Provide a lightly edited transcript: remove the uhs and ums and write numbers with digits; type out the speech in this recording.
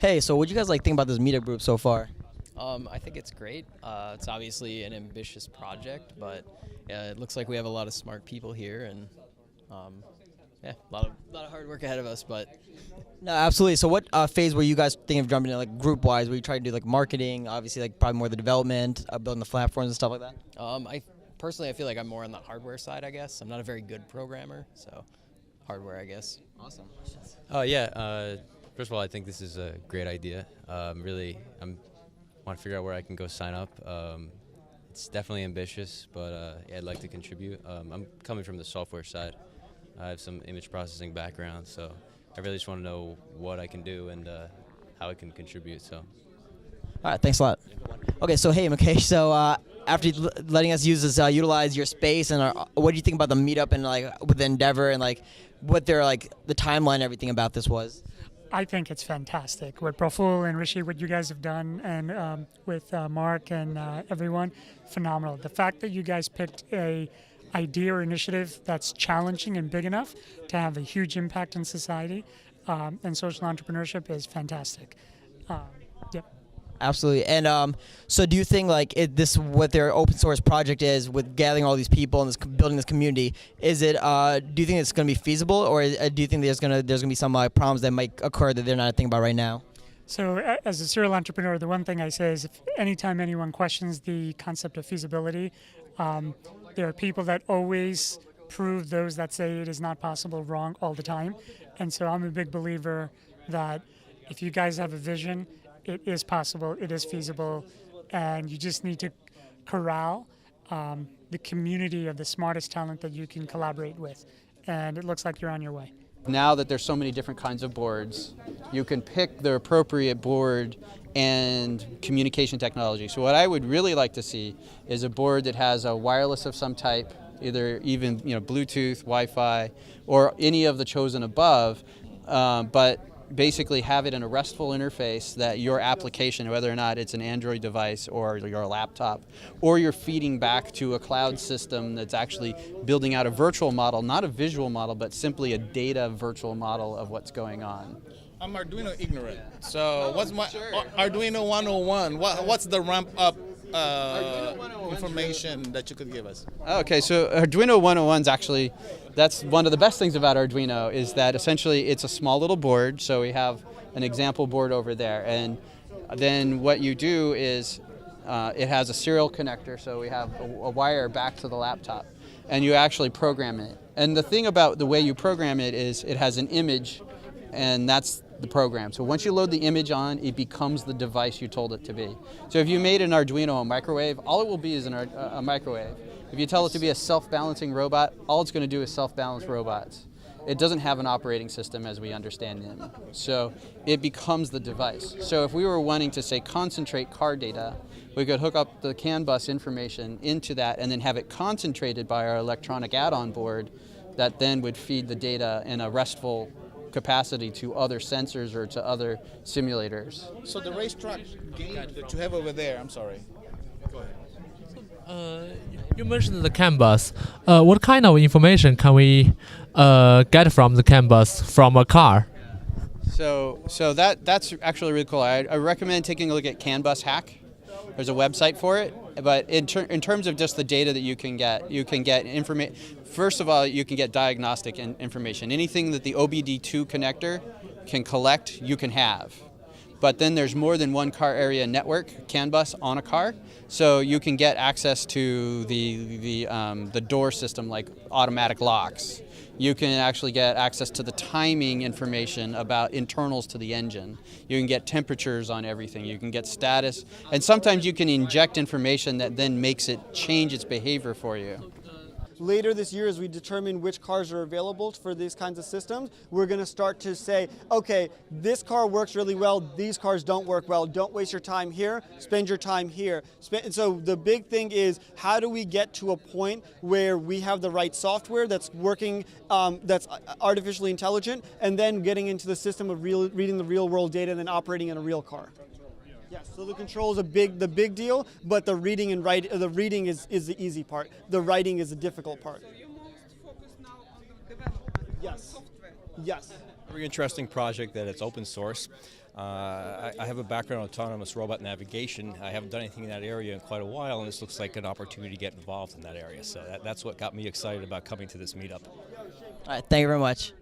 Hey, so what do you guys like think about this meetup group so far? I think it's great. It's obviously an ambitious project, but it looks like we have a lot of smart people here, and yeah, a lot of hard work ahead of us. But No, absolutely. So what phase were you guys thinking of jumping in, like group-wise? Were you trying to do like marketing, obviously like probably more the development, building the platforms and stuff like that? I personally I feel like I'm more on the hardware side. I guess I'm not a very good programmer, so hardware, I guess. Awesome. Oh yeah. First of all, I think this is a great idea. I want to figure out where I can go sign up. It's definitely ambitious, but yeah, I'd like to contribute. I'm coming from the software side. I have some image processing background, so I really just want to know what I can do and how I can contribute. So. All right, thanks a lot. Okay, so hey, Mukesh, so after letting us utilize your space, and what do you think about the meetup and like with Endeavor and like what their like the timeline and everything about this was? I think it's fantastic. What Praful and Rishi, what you guys have done, and with Mark and everyone, phenomenal. The fact that you guys picked a idea or initiative that's challenging and big enough to have a huge impact in society and social entrepreneurship is fantastic. Yep. Absolutely. And so do you think like this what their open source project is with gathering all these people and building this community, is it do you think it's going to be feasible, or do you think there's going to be some problems that might occur that they're not thinking about right now? So as a serial entrepreneur, the one thing I say is if anytime anyone questions the concept of feasibility, there are people that always prove those that say it is not possible wrong all the time. And so I'm a big believer that if you guys have a vision, it is possible, it is feasible, and you just need to corral the community of the smartest talent that you can collaborate with. And it looks like you're on your way. Now that there's so many different kinds of boards, you can pick the appropriate board and communication technology. So what I would really like to see is a board that has a wireless of some type, either even Bluetooth, Wi-Fi, or any of the chosen above, but basically have it in a RESTful interface that your application, whether or not it's an Android device or your laptop, or you're feeding back to a cloud system that's actually building out a virtual model, not a visual model, but simply a data virtual model of what's going on. I'm Arduino ignorant, so what's my Arduino 101? What's the ramp up information that you could give us? Okay, so Arduino 101 is actually, that's one of the best things about Arduino is that essentially it's a small little board. So we have an example board over there, and then what you do is it has a serial connector, so we have a wire back to the laptop, and you actually program it. And the thing about the way you program it is it has an image, and that's the program. So once you load the image on, it becomes the device you told it to be. So if you made an Arduino a microwave, all it will be is a microwave. If you tell it to be a self-balancing robot, all it's going to do is self-balance robots. It doesn't have an operating system as we understand them. So it becomes the device. So if we were wanting to, say, concentrate car data, we could hook up the CAN bus information into that and then have it concentrated by our electronic add-on board that then would feed the data in a RESTful capacity to other sensors or to other simulators. So the racetrack game that you have over there, I'm sorry. Go ahead. You mentioned the CAN bus. What kind of information can we get from the CAN bus from a car? So that's actually really cool. I recommend taking a look at CAN bus hack. There's a website for it, but in terms of just the data that you can get information. First of all, you can get diagnostic information. Anything that the OBD2 connector can collect, you can have. But then there's more than one car area network, CAN bus, on a car, so you can get access to the door system, like automatic locks. You can actually get access to the timing information about internals to the engine. You can get temperatures on everything. You can get status. And sometimes you can inject information that then makes it change its behavior for you. Later this year, as we determine which cars are available for these kinds of systems, we're going to start to say, okay, this car works really well, these cars don't work well, don't waste your time here, spend your time here. And so the big thing is, how do we get to a point where we have the right software that's working, that's artificially intelligent, and then getting into the system of reading the real world data and then operating in a real car. Yes, so the control is the big deal, but the reading and the reading is the easy part. The writing is the difficult part. Yes. Yes. Very interesting project that it's open source. I have a background in autonomous robot navigation. I haven't done anything in that area in quite a while, and this looks like an opportunity to get involved in that area. So that's what got me excited about coming to this meetup. All right, thank you very much.